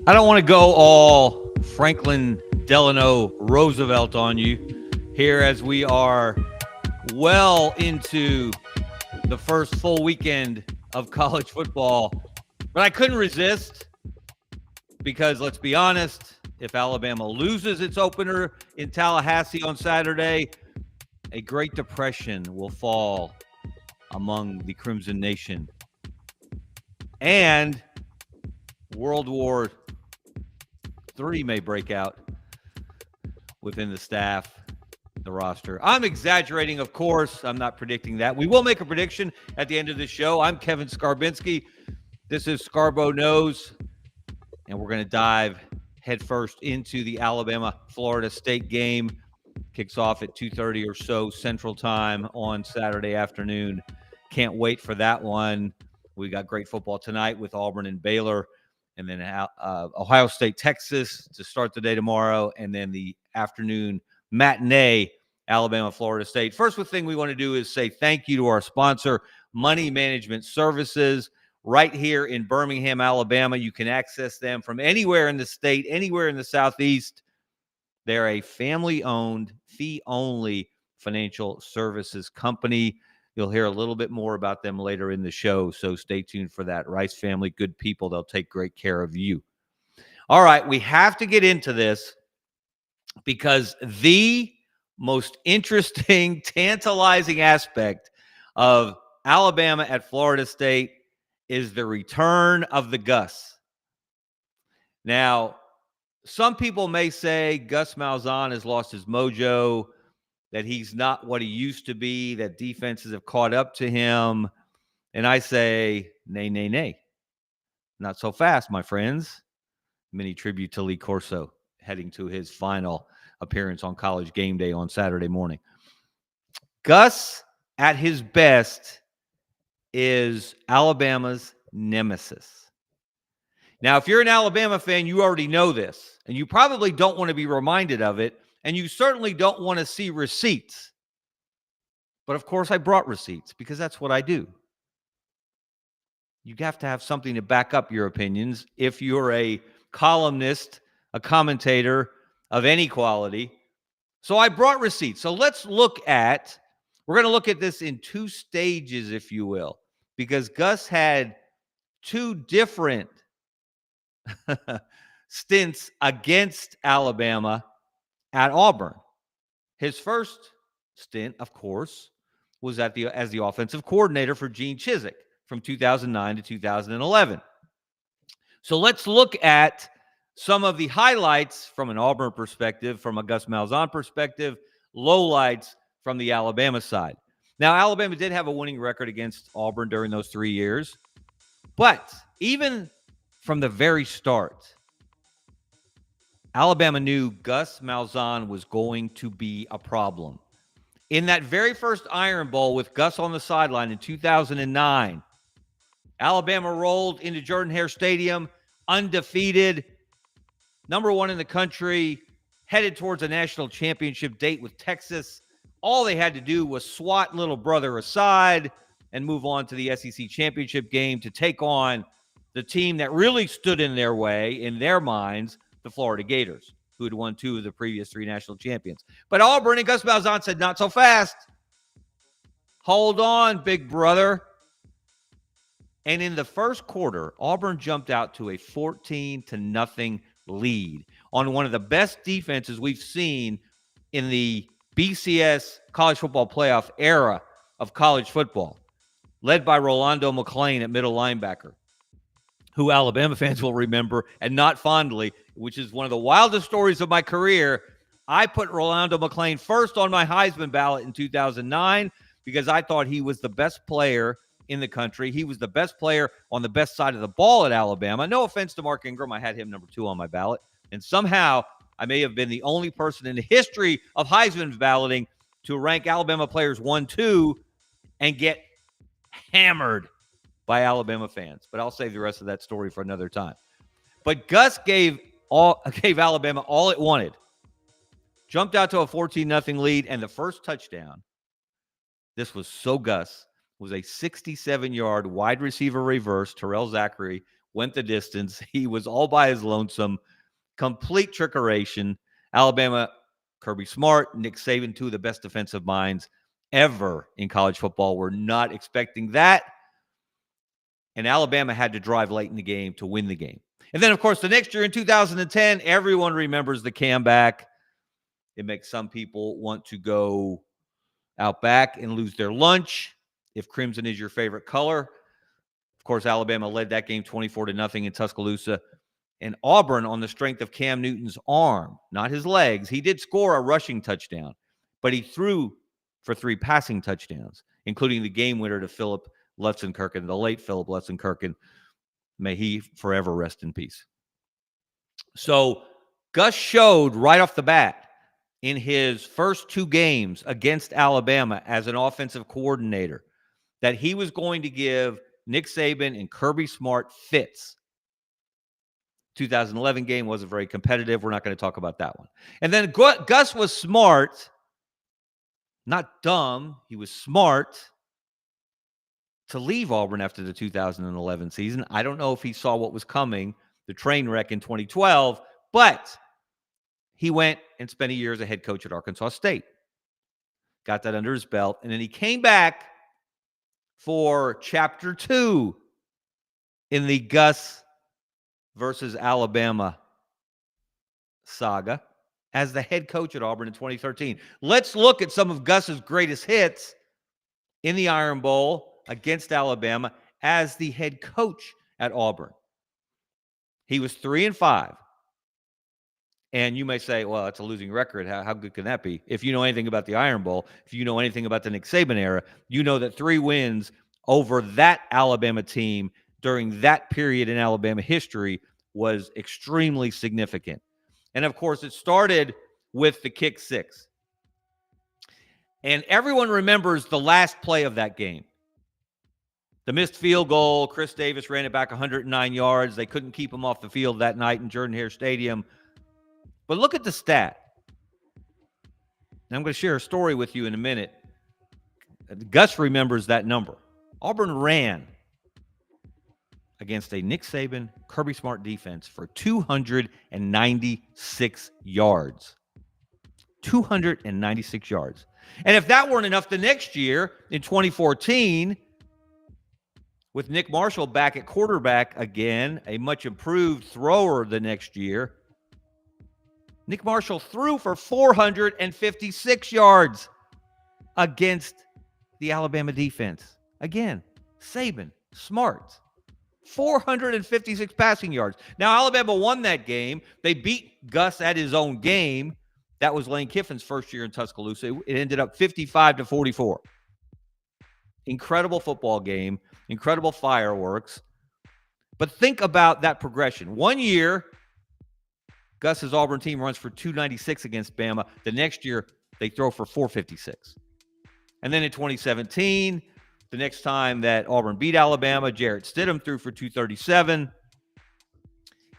I don't want to go all Franklin Delano Roosevelt on you here as we are well into the first full weekend of college football. But I couldn't resist because, let's be honest, if Alabama loses its opener in Tallahassee on Saturday, a Great Depression will fall among the Crimson Nation. And World War III may break out within the staff, the roster. I'm exaggerating, of course. I'm not predicting that. We will make a prediction at the end of the show. I'm Kevin Scarbinsky. This is Scarbo Knows, and we're going to dive headfirst into the Alabama-Florida State game. Kicks off at 2:30 or so Central Time on Saturday afternoon. Can't wait for that one. We got great football tonight with Auburn and Baylor. And then Ohio State, Texas to start the day tomorrow. And then the afternoon matinee, Alabama, Florida State. First thing we want to do is say thank you to our sponsor, Money Management Services, right here in Birmingham, Alabama. You can access them from anywhere in the state, anywhere in the Southeast. They're a family-owned, fee-only financial services company. You'll hear a little bit more about them later in the show, so stay tuned for that. Rice family, good people. They'll take great care of you. All right, we have to get into this because the most interesting, tantalizing aspect of Alabama at Florida State is the return of the Gus. Now, some people may say Gus Malzahn has lost his mojo, that he's not what he used to be, that defenses have caught up to him. And I say, nay, nay, nay. Not so fast, my friends. Mini tribute to Lee Corso heading to his final appearance on College Game Day on Saturday morning. Gus, at his best, is Alabama's nemesis. Now, if you're an Alabama fan, you already know this, and you probably don't want to be reminded of it. And you certainly don't want to see receipts. But, of course, I brought receipts because that's what I do. You have to have something to back up your opinions if you're a columnist, a commentator of any quality. So I brought receipts. So we're going to look at this in two stages, if you will, because Gus had two different stints against Alabama at Auburn. His first stint, of course, was as the offensive coordinator for Gene Chizik from 2009 to 2011. So let's look at some of the highlights from an Auburn perspective, from a Gus Malzahn perspective, lowlights from the Alabama side. Now, Alabama did have a winning record against Auburn during those 3 years, but even from the very start, Alabama knew Gus Malzahn was going to be a problem. In that very first Iron Bowl with Gus on the sideline in 2009, Alabama rolled into Jordan-Hare Stadium, undefeated, number one in the country, headed towards a national championship date with Texas. All they had to do was swat little brother aside and move on to the SEC championship game to take on the team that really stood in their way, in their minds, the Florida Gators, who had won 2 of the previous 3 national champions. But Auburn and Gus Malzahn said, not so fast. Hold on, big brother. And in the first quarter, Auburn jumped out to a 14-0 lead on one of the best defenses we've seen in the BCS college football playoff era of college football, led by Rolando McClain at middle linebacker, who Alabama fans will remember, and not fondly, which is one of the wildest stories of my career. I put Rolando McClain first on my Heisman ballot in 2009 because I thought he was the best player in the country. He was the best player on the best side of the ball at Alabama. No offense to Mark Ingram. I had him number 2 on my ballot. And somehow I may have been the only person in the history of Heisman balloting to rank Alabama players 1, 2, and get hammered by Alabama fans. But I'll save the rest of that story for another time. But Gus gave Alabama all it wanted. Jumped out to a 14-0 lead, and the first touchdown, this was so Gus, was a 67-yard wide receiver reverse. Terrell Zachary went the distance. He was all by his lonesome. Complete trickeration. Alabama, Kirby Smart, Nick Saban, 2 of the best defensive minds ever in college football. We're not expecting that. And Alabama had to drive late in the game to win the game. And then, of course, the next year in 2010, everyone remembers the comeback. It makes some people want to go out back and lose their lunch if crimson is your favorite color. Of course, Alabama led that game 24-0 in Tuscaloosa. And Auburn, on the strength of Cam Newton's arm, not his legs, he did score a rushing touchdown, but he threw for 3 passing touchdowns, including the game winner to Philip Lutzenkirchen, the late Philip Lutzenkirchen. May he forever rest in peace. So Gus showed right off the bat in his first 2 games against Alabama as an offensive coordinator that he was going to give Nick Saban and Kirby Smart fits. 2011 game wasn't very competitive. We're not going to talk about that one. And then Gus was smart, not dumb. He was smart to leave Auburn after the 2011 season. I don't know if he saw what was coming, the train wreck in 2012, but he went and spent a year as a head coach at Arkansas State. Got that under his belt. And then he came back for chapter 2 in the Gus versus Alabama saga as the head coach at Auburn in 2013. Let's look at some of Gus's greatest hits in the Iron Bowl against Alabama as the head coach at Auburn. He was 3-5. And you may say, well, it's a losing record. How good can that be? If you know anything about the Iron Bowl, if you know anything about the Nick Saban era, you know that 3 wins over that Alabama team during that period in Alabama history was extremely significant. And, of course, it started with the kick 6. And everyone remembers the last play of that game. The missed field goal. Chris Davis ran it back 109 yards. They couldn't keep him off the field that night in Jordan-Hare Stadium. But look at the stat. And I'm going to share a story with you in a minute. Gus remembers that number. Auburn ran against a Nick Saban, Kirby Smart defense for 296 yards. 296 yards. And if that weren't enough, the next year in 2014, with Nick Marshall back at quarterback again, a much improved thrower the next year, Nick Marshall threw for 456 yards against the Alabama defense. Again, Saban, Smart, 456 passing yards. Now, Alabama won that game. They beat Gus at his own game. That was Lane Kiffin's first year in Tuscaloosa. It ended up 55-44. Incredible football game, incredible fireworks. But think about that progression. 1 year, Gus's Auburn team runs for 296 against Bama. The next year, they throw for 456. And then in 2017, the next time that Auburn beat Alabama, Jarrett Stidham threw for 237.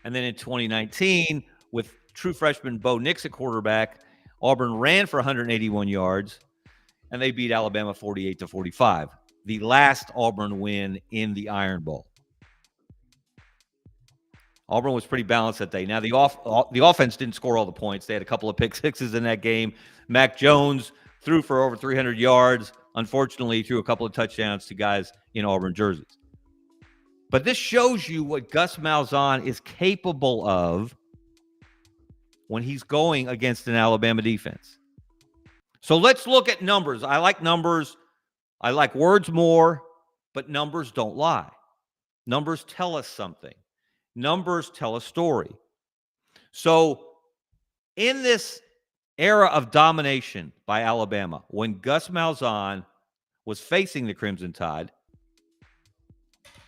And then in 2019, with true freshman Bo Nix at quarterback, Auburn ran for 181 yards, and they beat Alabama 48-45. The last Auburn win in the Iron Bowl. Auburn was pretty balanced that day. Now, the offense didn't score all the points. They had a couple of pick sixes in that game. Mac Jones threw for over 300 yards. Unfortunately, he threw a couple of touchdowns to guys in Auburn jerseys. But this shows you what Gus Malzahn is capable of when he's going against an Alabama defense. So let's look at numbers. I like numbers. I like words more, but numbers don't lie. Numbers tell us something. Numbers tell a story. So in this era of domination by Alabama, when Gus Malzahn was facing the Crimson Tide,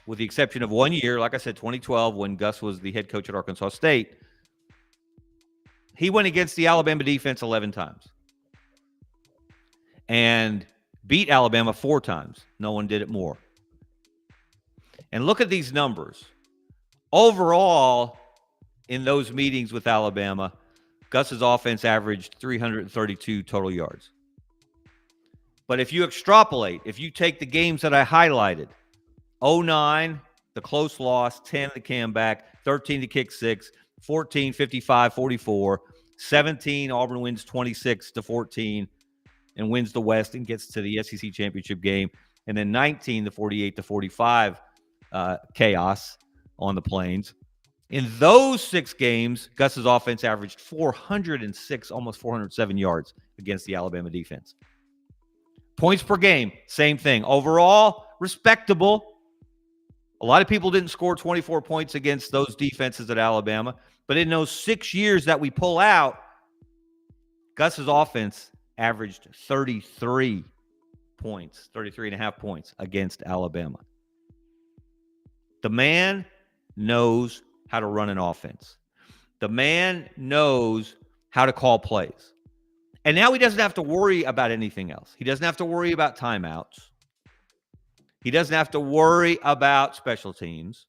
with the exception of 1 year, like I said, 2012, when Gus was the head coach at Arkansas State, he went against the Alabama defense 11 times and beat Alabama 4 times. No one did it more. And look at these numbers. Overall, in those meetings with Alabama, Gus's offense averaged 332 total yards. But if you extrapolate, if you take the games that I highlighted, 09, the close loss, 10, the comeback, 13, the kick 6, 14, 55-44, 17, Auburn wins 26-14 and wins the West and gets to the SEC championship game. And then 19, the 48-45 chaos on the Plains. In those 6 games, Gus's offense averaged 406, almost 407 yards against the Alabama defense. Points per game, same thing. Overall, respectable. A lot of people didn't score 24 points against those defenses at Alabama. But in those 6 years that we pull out, Gus's offense averaged 33 points, 33.5 points against Alabama. The man knows how to run an offense. The man knows how to call plays. And now he doesn't have to worry about anything else. He doesn't have to worry about timeouts. He doesn't have to worry about special teams.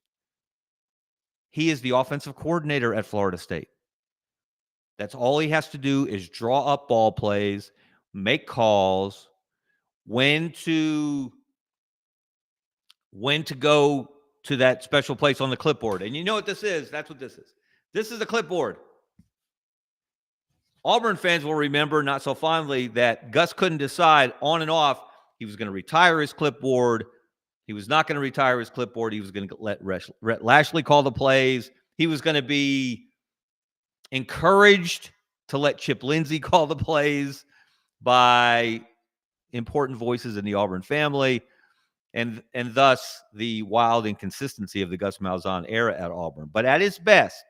He is the offensive coordinator at Florida State. That's all he has to do is draw up ball plays, make calls, when to go to that special place on the clipboard. And you know what this is? That's what this is. This is a clipboard. Auburn fans will remember not so fondly that Gus couldn't decide on and off. He was going to retire his clipboard. He was not going to retire his clipboard. He was going to let Rhett Lashley call the plays. He was going to be encouraged to let Chip Lindsey call the plays by important voices in the Auburn family, and thus the wild inconsistency of the Gus Malzahn era at Auburn. But at his best,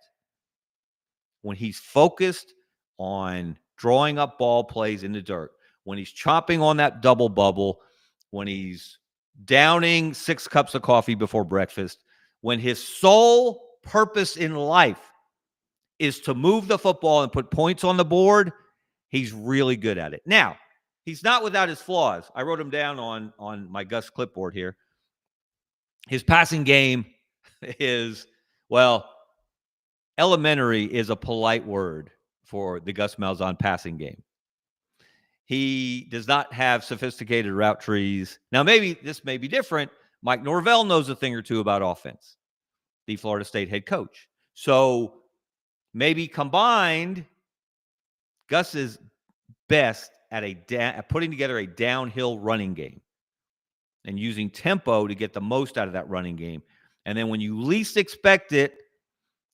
when he's focused on drawing up ball plays in the dirt, when he's chopping on that double bubble, when he's downing 6 cups of coffee before breakfast, when his sole purpose in life is to move the football and put points on the board, he's really good at it. Now, he's not without his flaws. I wrote them down on my Gus clipboard here. His passing game is, well, elementary is a polite word for the Gus Malzahn passing game. He does not have sophisticated route trees. Now, maybe this may be different. Mike Norvell knows a thing or two about offense, the Florida State head coach. So maybe combined, Gus is best at putting together a downhill running game and using tempo to get the most out of that running game. And then when you least expect it,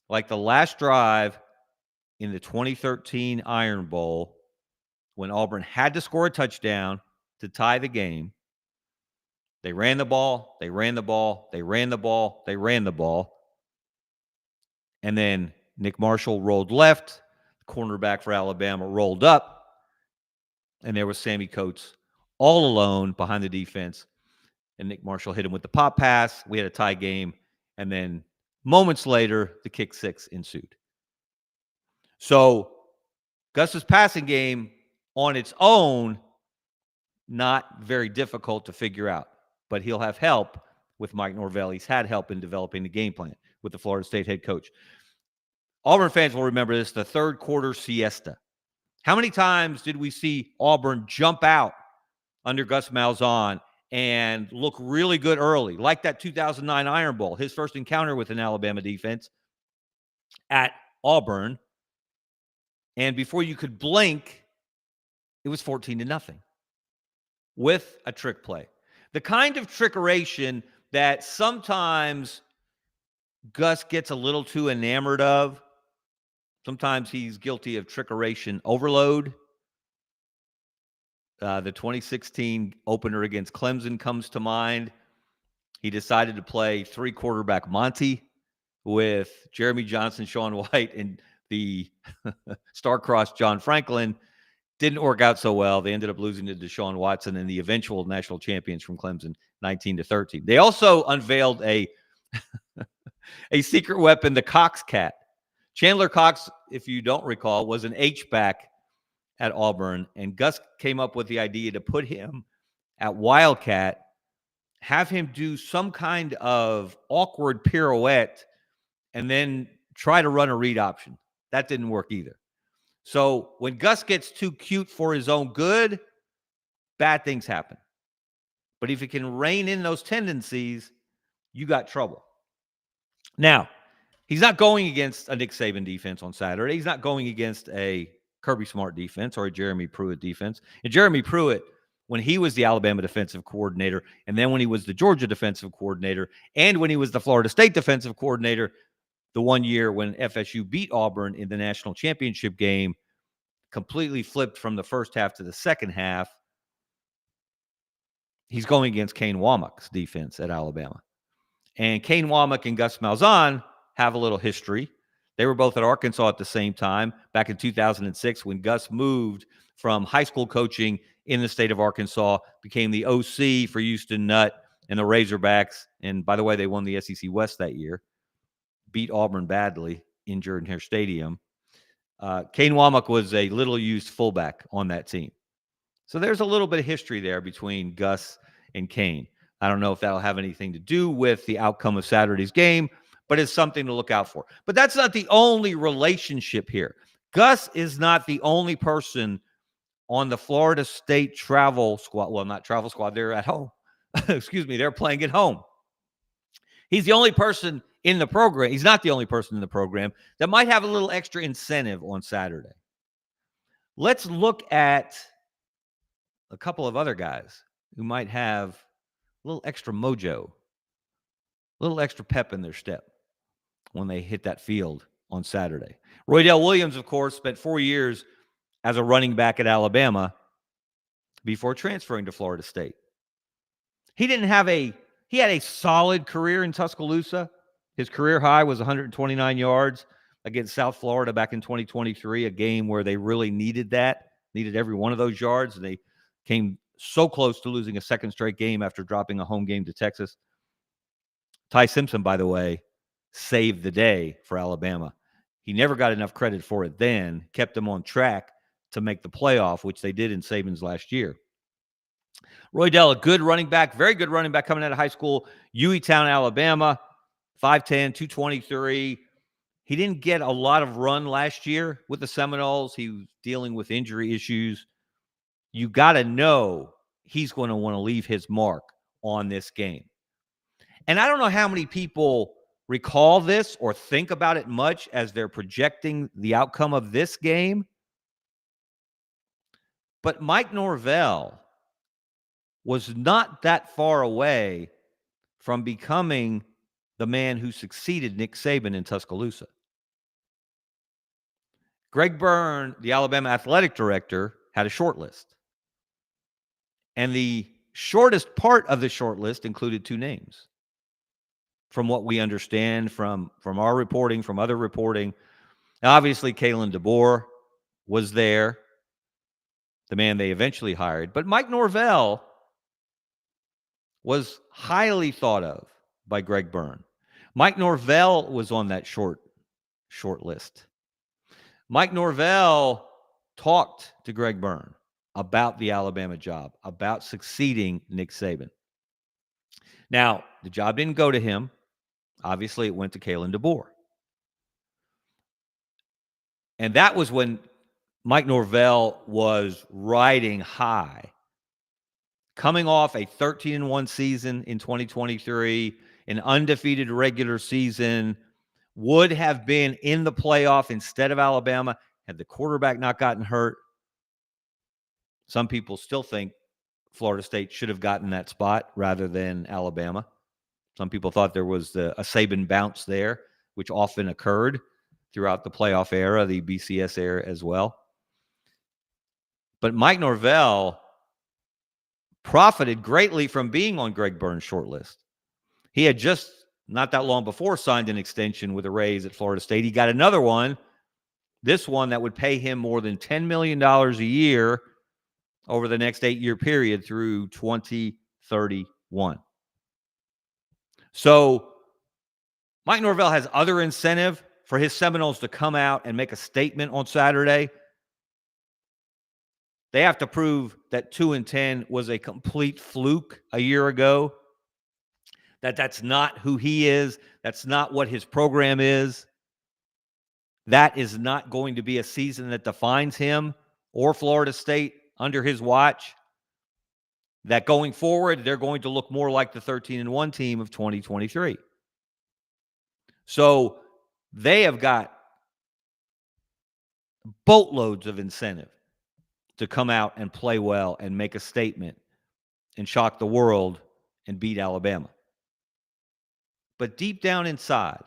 like the last drive in the 2013 Iron Bowl, when Auburn had to score a touchdown to tie the game, they ran the ball, they ran the ball, they ran the ball, they ran the ball. And then Nick Marshall rolled left, the cornerback for Alabama rolled up, and there was Sammy Coates all alone behind the defense. And Nick Marshall hit him with the pop pass. We had a tie game. And then moments later, the kick 6 ensued. So Gus's passing game on its own, not very difficult to figure out. But he'll have help with Mike Norvell. He's had help in developing the game plan with the Florida State head coach. Auburn fans will remember this, the third quarter siesta. How many times did we see Auburn jump out under Gus Malzahn and look really good early, like that 2009 Iron Bowl, his first encounter with an Alabama defense at Auburn. And before you could blink, it was 14-0 with a trick play. The kind of trickeration that sometimes Gus gets a little too enamored of. Sometimes he's guilty of trickeration overload. The 2016 opener against Clemson comes to mind. He decided to play 3-quarterback Monty with Jeremy Johnson, Sean White, and the star-crossed John Franklin. Didn't work out so well. They ended up losing to Deshaun Watson and the eventual national champions from Clemson, 19-13. They also unveiled a secret weapon, the Cox Cat. Chandler Cox, if you don't recall, was an H-back at Auburn, and Gus came up with the idea to put him at Wildcat, have him do some kind of awkward pirouette, and then try to run a read option. That didn't work either. So when Gus gets too cute for his own good, bad things happen. But if he can rein in those tendencies, you got trouble. Now, he's not going against a Nick Saban defense on Saturday. He's not going against a Kirby Smart defense or a Jeremy Pruitt defense. And Jeremy Pruitt, when he was the Alabama defensive coordinator, and then when he was the Georgia defensive coordinator, and when he was the Florida State defensive coordinator, the one year when FSU beat Auburn in the national championship game, completely flipped from the first half to the second half. He's going against Kane Womack's defense at Alabama. And Kane Womack and Gus Malzahn have a little history. They were both at Arkansas at the same time back in 2006 when Gus moved from high school coaching in the state of Arkansas, became the OC for Houston Nutt and the Razorbacks. And by the way, they won the SEC West that year, beat Auburn badly in Jordan-Hare Stadium. Kane Womack was a little-used fullback on that team. So there's a little bit of history there between Gus and Kane. I don't know if that'll have anything to do with the outcome of Saturday's game, but it's something to look out for. But that's not the only relationship here. Gus is not the only person on the Florida State travel squad. Well, not travel squad. They're at home. Excuse me. They're playing at home. He's the only person in the program. He's not the only person in the program that might have a little extra incentive on Saturday. Let's look at a couple of other guys who might have a little extra mojo, a little extra pep in their step when they hit that field on Saturday. Roydell Williams, of course, spent 4 years as a running back at Alabama before transferring to Florida State. He had a solid career in Tuscaloosa. His career high was 129 yards against South Florida back in 2023, a game where they really needed every one of those yards. And they came so close to losing a second straight game after dropping a home game to Texas. Ty Simpson, by the way, saved the day for Alabama. He never got enough credit for it then, kept them on track to make the playoff, which they did in Saban's last year. Roydell, a good running back, very good running back coming out of high school, Hueytown, Alabama, 5'10", 223. He didn't get a lot of run last year with the Seminoles. He was dealing with injury issues. You got to know he's going to want to leave his mark on this game. And I don't know how many people recall this or think about it much as they're projecting the outcome of this game. But Mike Norvell was not that far away from becoming the man who succeeded Nick Saban in Tuscaloosa. Greg Byrne, the Alabama athletic director, had a short list. And the shortest part of the short list included 2 names. From what we understand from our reporting, from other reporting. Now, obviously, Kalen DeBoer was there, the man they eventually hired. But Mike Norvell was highly thought of by Greg Byrne. Mike Norvell was on that short list. Mike Norvell talked to Greg Byrne about the Alabama job, about succeeding Nick Saban. Now, the job didn't go to him. Obviously, it went to Kalen DeBoer. And that was when Mike Norvell was riding high, coming off a 13-1 season in 2023, an undefeated regular season, would have been in the playoff instead of Alabama had the quarterback not gotten hurt. Some people still think Florida State should have gotten that spot rather than Alabama. Some people thought there was a Saban bounce there, which often occurred throughout the playoff era, the BCS era as well. But Mike Norvell profited greatly from being on Greg Byrne's short list. He had just not that long before signed an extension with a raise at Florida State. He got another one this one that would pay him more than $10 million a year over the next 8-year period through 2031. So Mike Norvell has other incentive for his Seminoles to come out and make a statement on Saturday. They have to prove that 2-10 was a complete fluke a year ago, that that's not who he is, that's not what his program is. That is not going to be a season that defines him or Florida State under his watch. That going forward, they're going to look more like the 13-1 team of 2023. So they have got boatloads of incentive to come out and play well and make a statement and shock the world and beat Alabama. But deep down inside,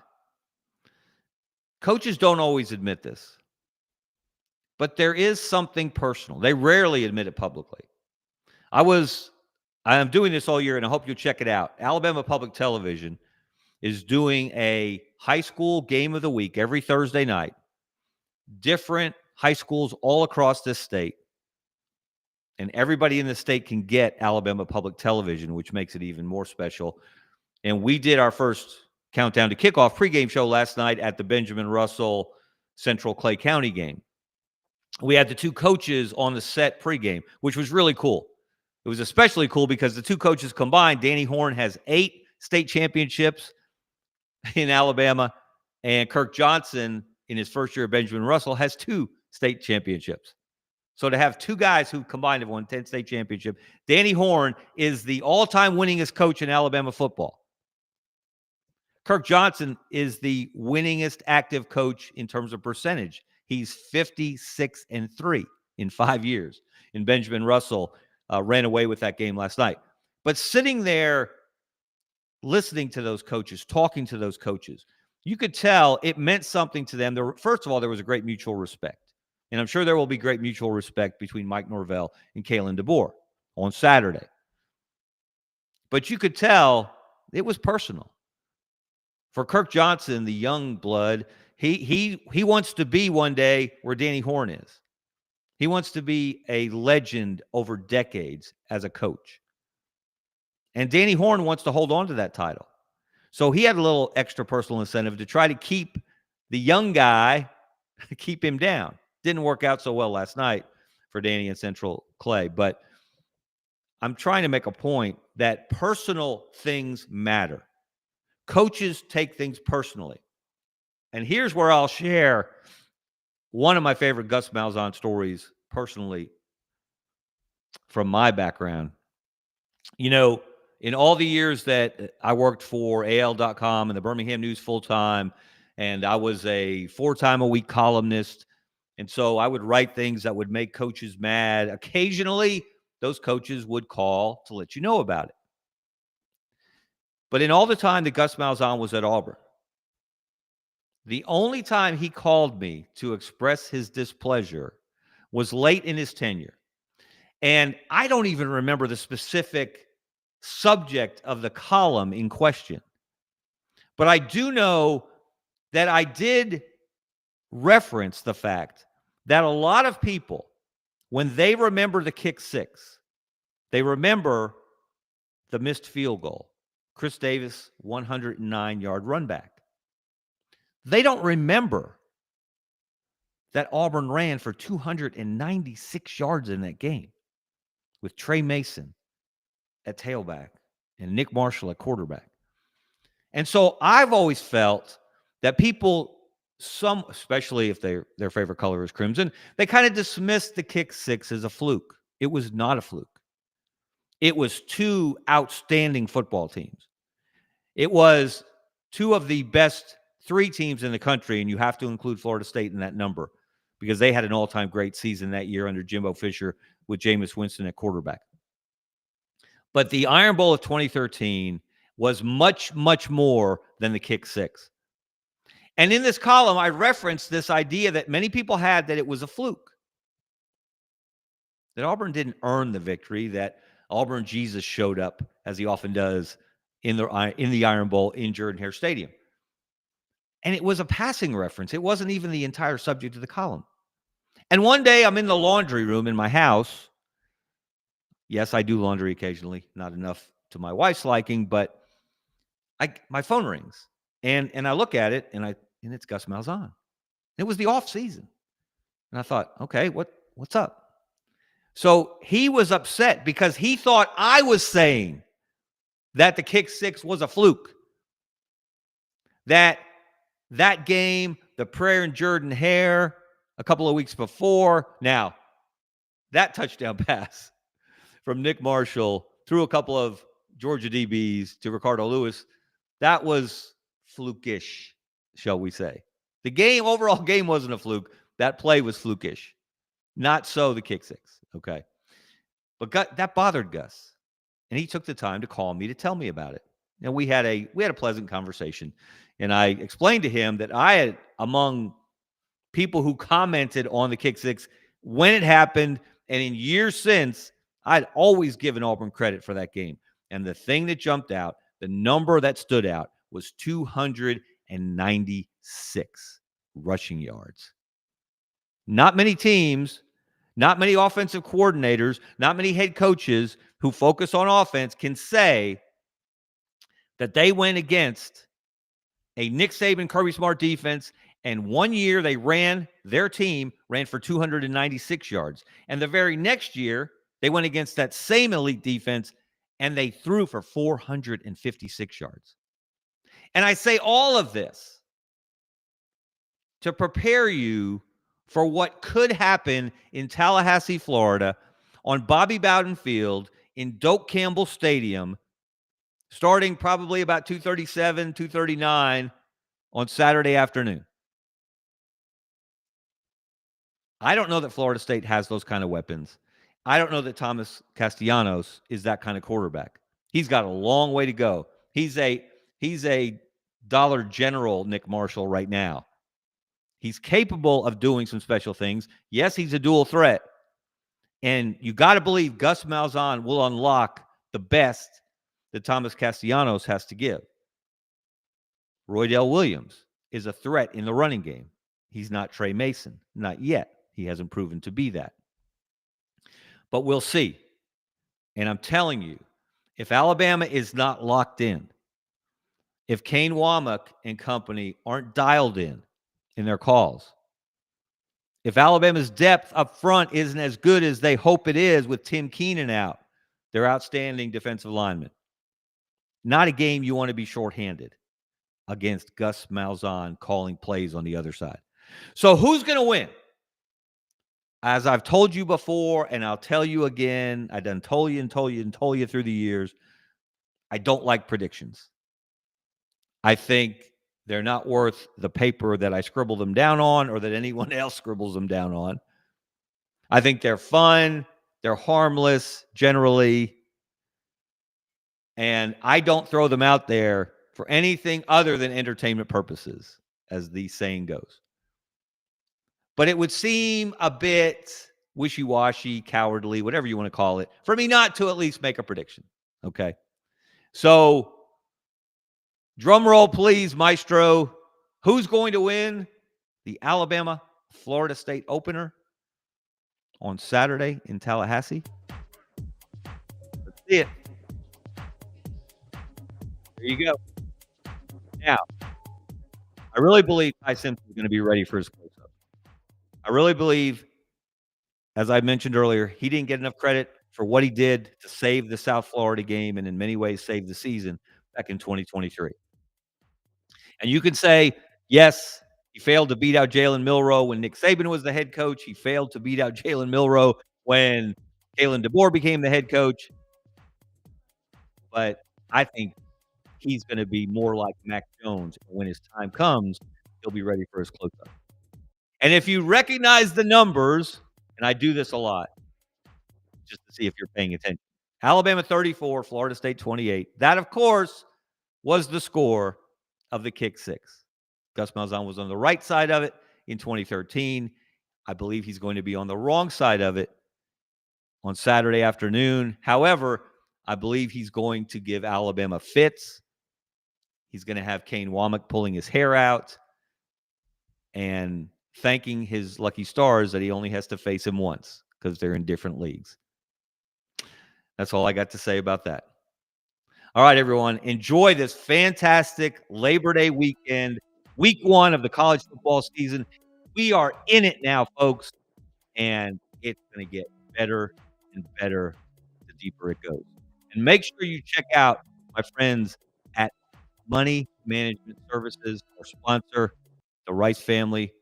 coaches don't always admit this, but there is something personal. They rarely admit it publicly. I am doing this all year, and I hope you'll check it out. Alabama Public Television is doing a high school game of the week every Thursday night. Different high schools all across this state. And everybody in the state can get Alabama Public Television, which makes it even more special. And we did our first countdown to kickoff pregame show last night at the Benjamin Russell Central Clay County game. We had the two coaches on the set pregame, which was really cool. It was especially cool because the two coaches combined, Danny Horn has 8 state championships in Alabama, and Kirk Johnson, in his first year at Benjamin Russell, has 2 state championships. So to have two guys who combined have won 10 state championship, Danny Horn is the all-time winningest coach in Alabama football. Kirk Johnson is the winningest active coach in terms of percentage. He's 56-3 in 5 years. And Benjamin Russell ran away with that game last night. But sitting there, listening to those coaches, talking to those coaches, you could tell it meant something to them. First of all, there was a great mutual respect. And I'm sure there will be great mutual respect between Mike Norvell and Kalen DeBoer on Saturday. But you could tell it was personal. For Kirk Johnson, the young blood, he wants to be one day where Danny Horn is. He wants to be a legend over decades as a coach. And Danny Horn wants to hold on to that title. So he had a little extra personal incentive to try to keep the young guy, keep him down. Didn't work out so well last night for Danny and Central Clay. But I'm trying to make a point that personal things matter. Coaches take things personally. And here's where I'll share one of my favorite Gus Malzahn stories personally from my background. You know, in all the years that I worked for AL.com and the Birmingham News full-time, and I was a 4-time-a-week columnist, and so I would write things that would make coaches mad. Occasionally, those coaches would call to let you know about it. But in all the time that Gus Malzahn was at Auburn, the only time he called me to express his displeasure was late in his tenure. And I don't even remember the specific subject of the column in question. But I do know that I did reference the fact that a lot of people, when they remember the kick six, they remember the missed field goal. Chris Davis, 109-yard run back. They don't remember that Auburn ran for 296 yards in that game with Trey Mason at tailback and Nick Marshall at quarterback. And so I've always felt that people, especially if their favorite color is crimson, they kind of dismiss the kick six as a fluke. It was not a fluke. It was two outstanding football teams. It was two of the best 3 teams in the country, and you have to include Florida State in that number because they had an all-time great season that year under Jimbo Fisher with Jameis Winston at quarterback. But the Iron Bowl of 2013 was much, much more than the kick six. And in this column, I referenced this idea that many people had that it was a fluke, that Auburn didn't earn the victory, that Auburn Jesus showed up, as he often does, in the Iron Bowl in Jordan-Hare Stadium. And it was a passing reference. It wasn't even the entire subject of the column. And one day I'm in the laundry room in my house. Yes, I do laundry occasionally, not enough to my wife's liking, but my phone rings. And I look at it and it's Gus Malzahn. It was the off season. And I thought, okay, what's up? So he was upset because he thought I was saying that the kick six was a fluke. That game, the prayer and Jordan Hare a couple of weeks before. Now, that touchdown pass from Nick Marshall through a couple of Georgia DBs to Ricardo Lewis, that was flukish, shall we say. The overall game wasn't a fluke. That play was flukish. Not so the kick six, okay? But that bothered Gus. And he took the time to call me to tell me about it. And we had a pleasant conversation. And I explained to him that I had, among people who commented on the kick six when it happened and in years since, I'd always given Auburn credit for that game. And the thing that jumped out, the number that stood out, was 296 rushing yards. Not many teams, not many offensive coordinators, not many head coaches who focus on offense can say that they went against a Nick Saban, Kirby Smart defense, and one year their team ran for 296 yards. And the very next year, they went against that same elite defense, and they threw for 456 yards. And I say all of this to prepare you for what could happen in Tallahassee, Florida, on Bobby Bowden Field in Doak Campbell Stadium, starting probably about 2:37, 2:39 on Saturday afternoon. I don't know that Florida State has those kind of weapons. I don't know that Tommy Castellanos is that kind of quarterback. He's got a long way to go. He's a Dollar General Nick Marshall right now. He's capable of doing some special things. Yes, he's a dual threat. And you got to believe Gus Malzahn will unlock the best that Thomas Castellanos has to give. Roydell Williams is a threat in the running game. He's not Trey Mason. Not yet. He hasn't proven to be that. But we'll see. And I'm telling you, if Alabama is not locked in, if Kane Womack and company aren't dialed in their calls, if Alabama's depth up front isn't as good as they hope it is with Tim Keenan out, their outstanding defensive lineman, not a game you want to be shorthanded against Gus Malzahn calling plays on the other side. So who's going to win? As I've told you before, and I'll tell you again, I done told you through the years, I don't like predictions. I think they're not worth the paper that I scribble them down on or that anyone else scribbles them down on. I think they're fun. They're harmless generally. And I don't throw them out there for anything other than entertainment purposes, as the saying goes. But it would seem a bit wishy-washy, cowardly, whatever you want to call it, for me not to at least make a prediction. Okay? So, drum roll, please, maestro. Who's going to win the Alabama-Florida State opener on Saturday in Tallahassee? Let's see it. There you go. Now, I really believe Ty Simpson is going to be ready for his close-up. I really believe, as I mentioned earlier, he didn't get enough credit for what he did to save the South Florida game and in many ways save the season back in 2023. And you can say, yes, he failed to beat out Jalen Milroe when Nick Saban was the head coach. He failed to beat out Jalen Milroe when Kalen DeBoer became the head coach. But I think he's going to be more like Mac Jones. When his time comes, he'll be ready for his close-up. And if you recognize the numbers, and I do this a lot, just to see if you're paying attention. Alabama 34, Florida State 28. That, of course, was the score of the kick six. Gus Malzahn was on the right side of it in 2013. I believe he's going to be on the wrong side of it on Saturday afternoon. However, I believe he's going to give Alabama fits. He's going to have Kane Womack pulling his hair out. and thanking his lucky stars that he only has to face him once because they're in different leagues. That's all I got to say about that. All right, everyone. Enjoy this fantastic Labor Day weekend, week 1 of the college football season. We are in it now, folks, and it's going to get better and better the deeper it goes. And make sure you check out my friends at Money Management Services, our sponsor. The Rice family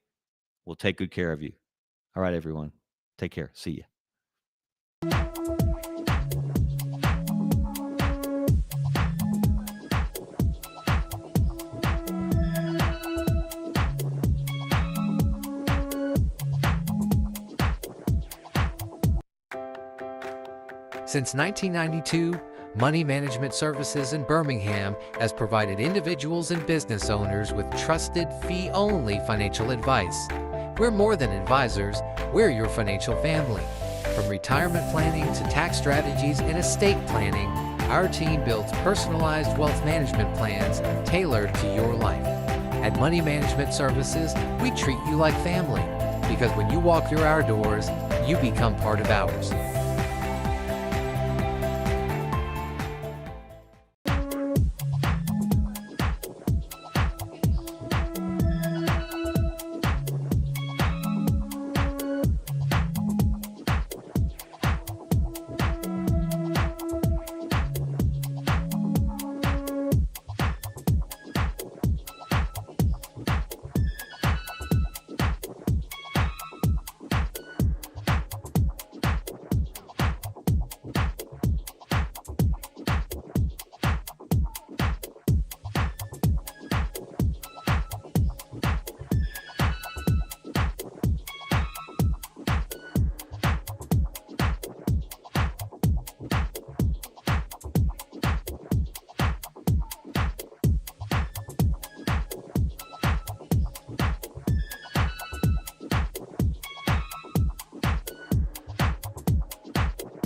will take good care of you. All right, everyone. Take care. See you. Since 1992, Money Management Services in Birmingham has provided individuals and business owners with trusted, fee-only financial advice. We're more than advisors, we're your financial family. From retirement planning to tax strategies and estate planning, our team builds personalized wealth management plans tailored to your life. At Money Management Services, we treat you like family, because when you walk through our doors, you become part of ours.